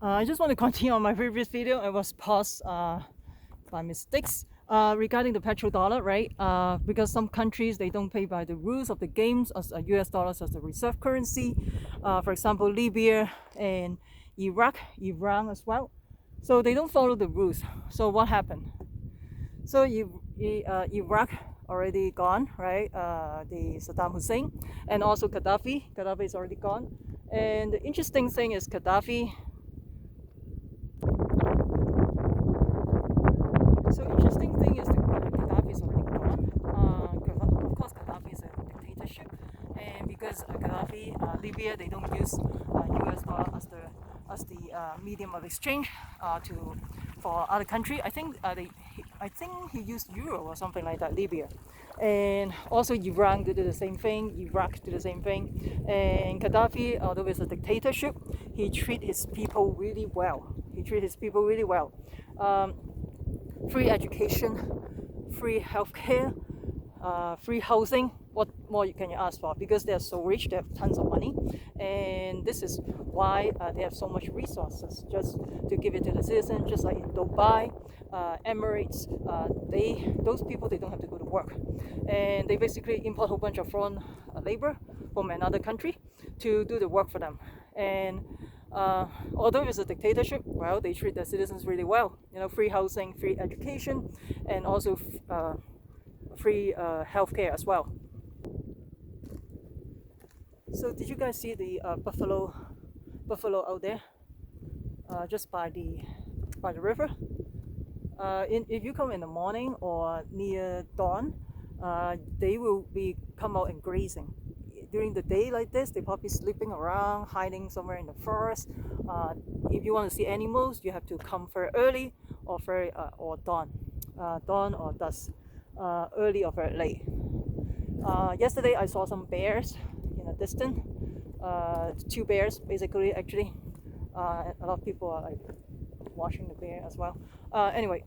I just want to continue on my previous video. I was paused by mistakes regarding the petrodollar, right? Because some countries, they don't pay by the rules of the games as US dollars as the reserve currency. For example, Libya and Iraq, Iran as well. So they don't follow the rules. So what happened? So Iraq already gone, right? The Saddam Hussein and also Gaddafi. Gaddafi is already gone. And the interesting thing is Gaddafi. So interesting thing is that Gaddafi is already gone. Of course, Gaddafi is a dictatorship, and because Gaddafi, Libya, they don't use US dollar as the medium of exchange for other country. I think he used euro or something like that. Libya, and also Iran did the same thing. Iraq did the same thing, and Gaddafi, although it's a dictatorship, he treat his people really well. Free education, free healthcare, free housing. What more can you ask for? Because they're so rich, they have tons of money, and this is why they have so much resources just to give it to the citizens. Just like in Dubai, Emirates, those people, they don't have to go to work, and they basically import a whole bunch of foreign labor from another country to do the work for them. And although it's a dictatorship, well, they treat their citizens really well. Free housing, free education, and also free healthcare as well. So did you guys see the buffalo out there, just by the river? If you come in the morning or near dawn, they will come out and grazing. During the day like this, they probably sleeping around, hiding somewhere in the forest. If you want to see animals, you have to come very early or dawn or dusk, early or very late. Yesterday I saw some bears in the distance. 2 bears basically, actually. A lot of people are like watching the bear as well. Anyway,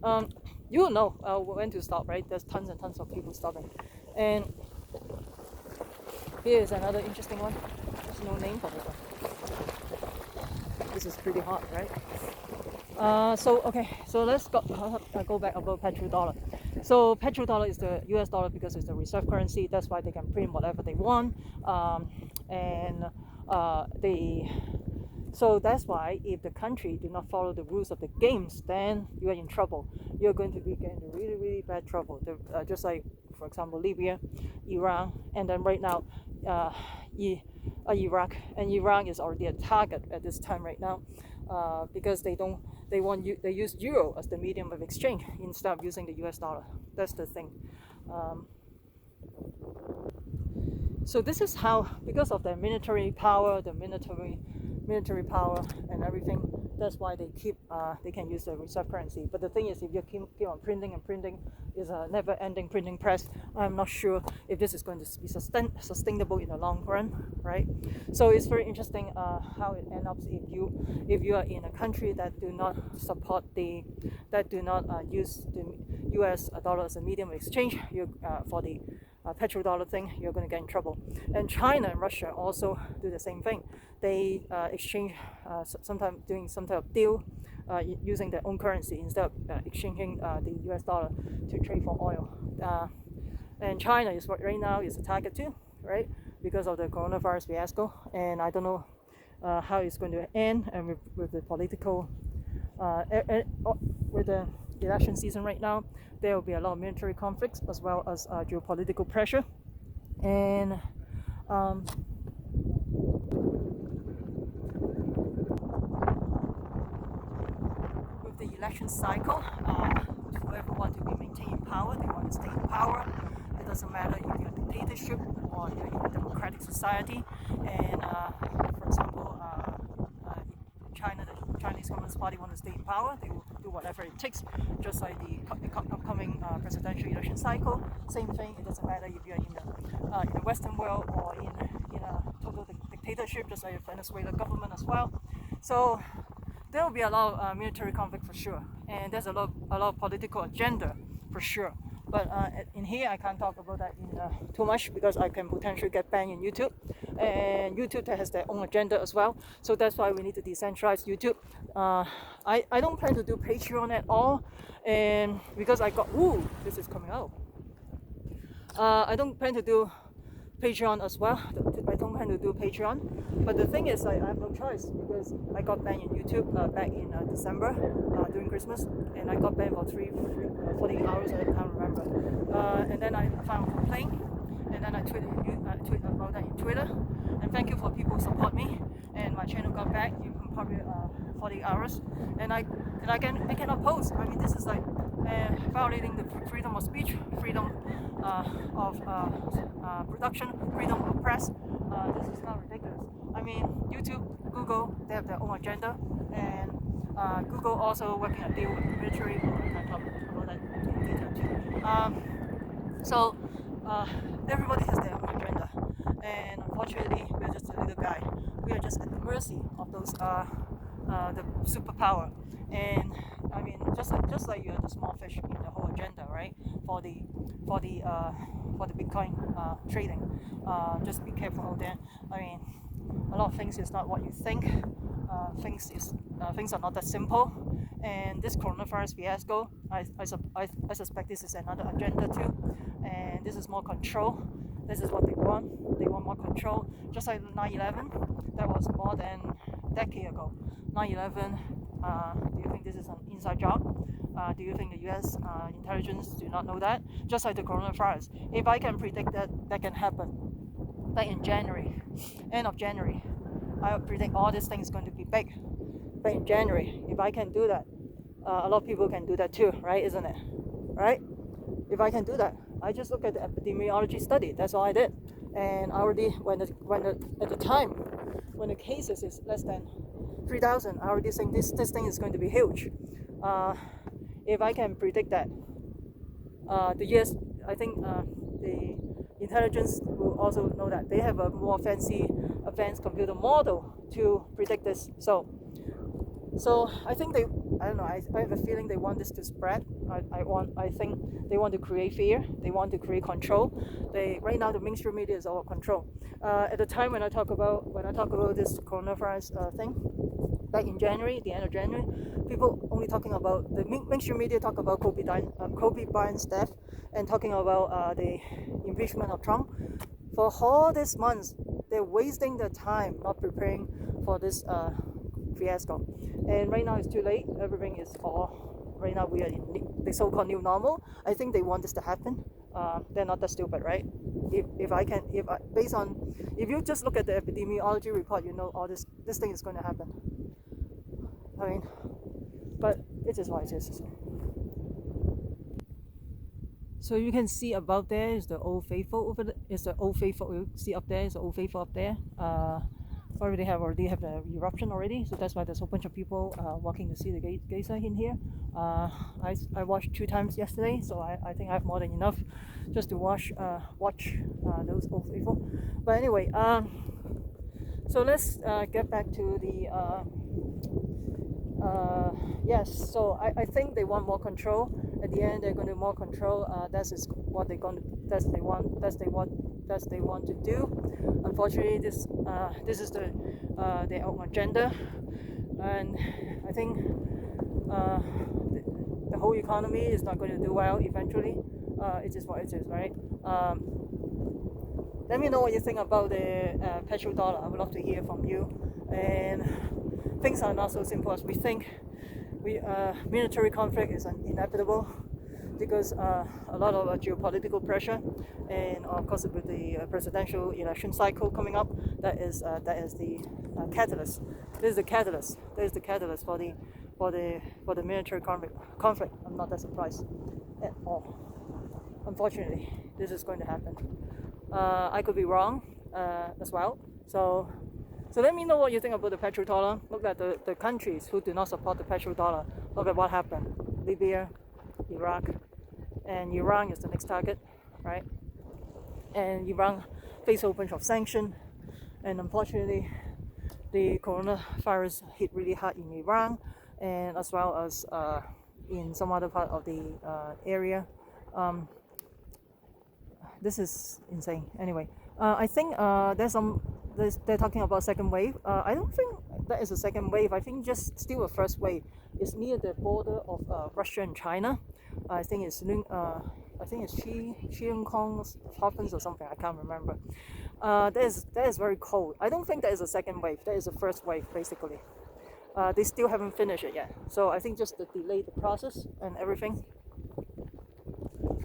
you will know when to stop, right? There's tons and tons of people stopping. And here is another interesting one. There's no name for this one. This is pretty hot, right? So let's go back about petrodollar. So petrodollar is the US dollar because it's the reserve currency. That's why they can print whatever they want. So that's why if the country do not follow the rules of the games, then you are in trouble. You're going to be getting really, really bad trouble. Just like, for example, Libya, Iran, and then right now, Iraq. And Iran is already a target at this time right now, because they use euro as the medium of exchange instead of using the US dollar. That's the thing. So this is how, because of their military power, military power and everything, that's why they can use the reserve currency. But the thing is, if you keep on printing and printing, is a never-ending printing press. I'm not sure if this is going to be sustainable in the long run, right? So it's very interesting how it ends up if you are in a country that do not use the US dollar as a medium of exchange. For the petrodollar thing, you're going to get in trouble. And China and Russia also do the same thing. They exchange, sometimes doing some type of deal using their own currency instead of exchanging the US dollar to trade for oil. And China is right now is a target too, right? Because of the coronavirus fiasco. And I don't know how it's going to end, and with the political, with the election season right now, there will be a lot of military conflicts as well as geopolitical pressure. And with the election cycle, whoever wants to be maintained in power, they want to stay in power. It doesn't matter if you're a dictatorship or you're in a democratic society. And for example, the Chinese Communist Party want to stay in power, they will do whatever it takes, just like the upcoming presidential election cycle. Same thing, it doesn't matter if you're in the Western world or in a total dictatorship, just like the Venezuela government as well. So there will be a lot of military conflict for sure, and there's a lot of political agenda for sure. But in here I can't talk about that in too much because I can potentially get banned in YouTube, and YouTube has their own agenda as well. So that's why we need to decentralize YouTube. I don't plan to do Patreon at all, and because I got this is coming out. I don't plan to do Patreon as well. I don't plan to do Patreon, but the thing is I have no choice because I got banned in YouTube back in December during Christmas, and I got banned for 40 hours. I can't remember. And then I filed a complaint, and then I tweeted about that in Twitter. And thank you for people who support me, and my channel got back in probably 40 hours, and I cannot post. I mean, this is like violating the freedom of speech, freedom of production, freedom of press. This is not ridiculous. I mean, YouTube, Google, they have their own agenda, and Google also working a deal with the military. I can talk about that in detail too. So everybody has their own agenda, and unfortunately, we're just a little guy. We are just at the mercy of those the superpower. And I mean, just like you're the small fish in the whole agenda, right? For the Bitcoin trading, just be careful out there. I mean, a lot of things is not what you think. Things are not that simple. And this coronavirus fiasco, I suspect this is another agenda too. And this is more control. This is what they want. They want more control. Just like 9/11, that was more than a decade ago. 9/11. Do you think this is an inside job? Do you think the US intelligence do not know that? Just like the coronavirus. If I can predict that can happen, like in January, end of January, I predict all this thing is going to be big. But in January, if I can do that, a lot of people can do that too, right? Isn't it? Right? If I can do that, I just look at the epidemiology study. That's all I did, and I already at the time when the cases is less than 3,000, I already think this thing is going to be huge. If I can predict that, the US, I think the intelligence will also know that they have a more fancy, advanced computer model to predict this. So I think I don't know, I have a feeling they want this to spread. I think they want to create fear. They want to create control. Right now the mainstream media is all control. At the time when I talk about this coronavirus thing, back in January, the end of January, people only talking about the mainstream media talk about Kobe Bryant's death and talking about the impeachment of Trump. For all these months, they're wasting their time not preparing for this fiasco. And right now it's too late. Everything is all. Right now we are in the so-called new normal. I think they want this to happen. They're not that stupid, right? If you just look at the epidemiology report, you know all this thing is going to happen. I mean, but it is what it is. So you can see above there is the Old Faithful over there. It's the Old Faithful. You see up there is the Old Faithful up there. Already have the eruption already, so that's why there's a bunch of people walking to see the geyser in here. I watched 2 times yesterday, so I think I have more than enough just to watch those Old Faithful. But anyway, so let's get back to the yes. So I think they want more control. At the end, they're going to more control. That's what they want to do. Unfortunately, this is their own agenda, and I think the whole economy is not going to do well eventually. It is what it is, right? Let me know what you think about the petrodollar. I would love to hear from you. And things are not so simple as we think. Military conflict is inevitable because a lot of geopolitical pressure, and of course with the presidential election cycle coming up, that is the catalyst. This is the catalyst. This is the catalyst for the military conflict. I'm not that surprised at all. Unfortunately, this is going to happen. I could be wrong as well. So let me know what you think about the petrodollar. Look at the countries who do not support the petrodollar. Look at what happened. Libya, Iraq, and Iran is the next target, right? And Iran faces a bunch of sanctions, and unfortunately, the coronavirus hit really hard in Iran, and as well as in some other part of the area. this is insane. Anyway, I think they're talking about second wave. I don't think that is a second wave. I think just still a first wave. It's near the border of Russia and China. I think it's Chiang Kong's province or something. I can't remember. That is very cold. I don't think that is a second wave. That is a first wave basically. They still haven't finished it yet. So I think just to delay the process and everything.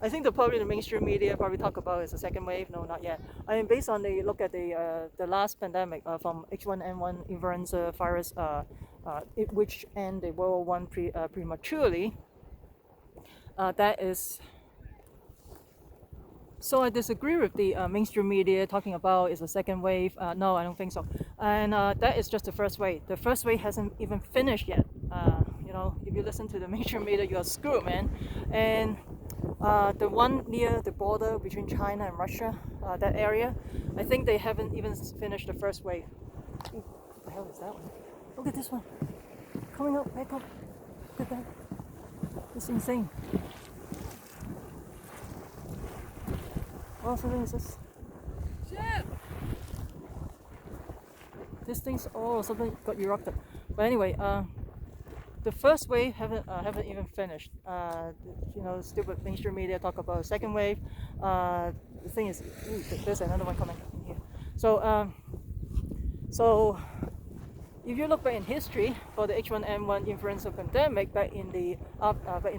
I think probably the mainstream media probably talk about is a second wave. No, not yet. I mean, based on the look at the last pandemic from H1N1 influenza virus, which ended World War I prematurely. That is. So I disagree with the mainstream media talking about is a second wave. No, I don't think so. And that is just the first wave. The first wave hasn't even finished yet. You know, if you listen to the mainstream media, you are screwed, man. And the one near the border between China and Russia, that area, I think they haven't even finished the first wave. Ooh, what the hell is that one? Look at this one. Coming up, back up. Look at that. It's insane. What something is this? Shit! This thing's something got erupted. But anyway, the first wave haven't even finished. You know, stupid mainstream media talk about second wave. The thing is, there's another one coming in here. So if you look back in history for the H1N1 influenza pandemic back in the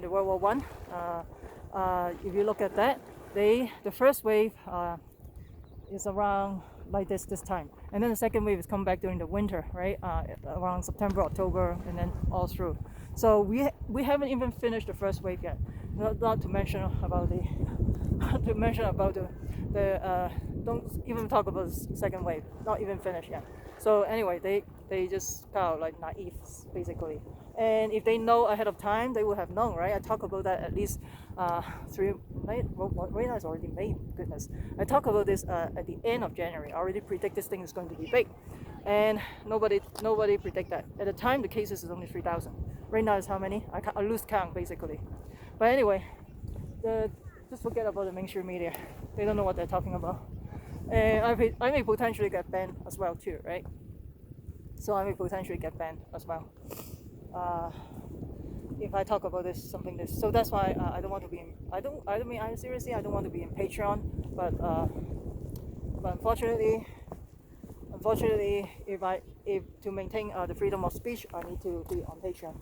World War One, if you look at that, the first wave is around like this time, and then the second wave is coming back during the winter, right? Around September, October, and then all through. So we haven't even finished the first wave yet. Not to mention about the don't even talk about the second wave. Not even finished yet. So anyway, they just kind of like naive basically. And if they know ahead of time, they would have known, right? I talk about that at least right now it's already May, goodness. I talk about this at the end of January. I already predict this thing is going to be big. And nobody predict that. At the time, the cases is only 3,000. Right now it's how many? I lose count basically. But anyway, just forget about the mainstream media. They don't know what they're talking about. And I may potentially get banned as well too, right? So I may potentially get banned as well. If I talk about this. So that's why I don't want to be in, I don't want to be in Patreon, but unfortunately, if to maintain the freedom of speech, I need to be on Patreon.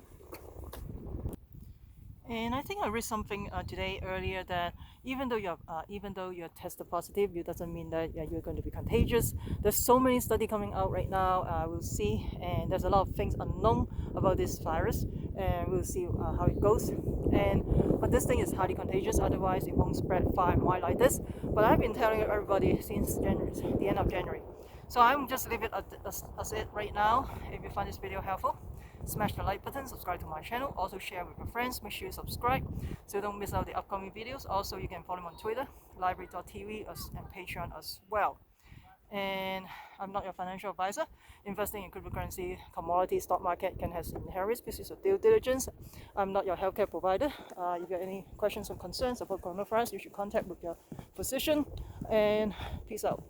And I think I read something today earlier that even though you're tested positive, it doesn't mean that you're going to be contagious. There's so many studies coming out right now. We'll see, and there's a lot of things unknown about this virus, and we'll see how it goes. But this thing is highly contagious. Otherwise, it won't spread far and wide like this. But I've been telling everybody since the end of January. So I'm just leave it as it right now. If you find this video helpful, smash the like button, subscribe to my channel, also share with your friends, make sure you subscribe so you don't miss out the upcoming videos. Also, you can follow me on Twitter, library.tv, and Patreon as well. And I'm not your financial advisor. Investing in cryptocurrency, commodity, stock market can have inherent risk. This is a due diligence. I'm not your healthcare provider. If you have any questions or concerns about coronavirus, you should contact with your physician. And peace out.